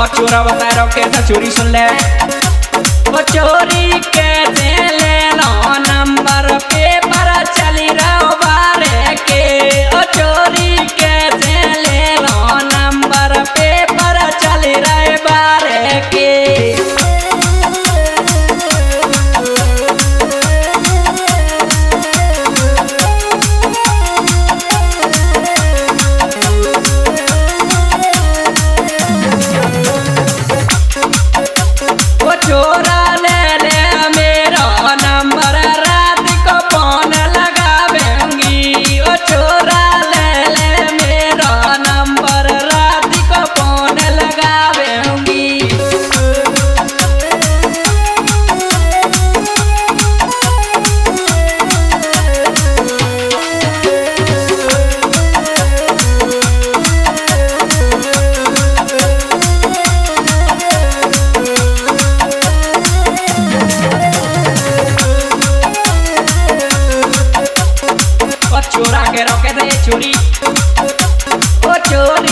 और चोरा बताए रखे था चोरी सुन ले वो चोरी के दे ले लो नंबर पेपर चली रहो बारे के ओ चोरी के दे ले लो नंबर पेपर चली रहे बारे के चोरा ले ले मेरा नंबर रात को फोन लगावेंगी ओ चोरा ले ले मेरा नंबर रात को फोन लगावेंगी चोरा के रखे थे चोरी ओ चोरी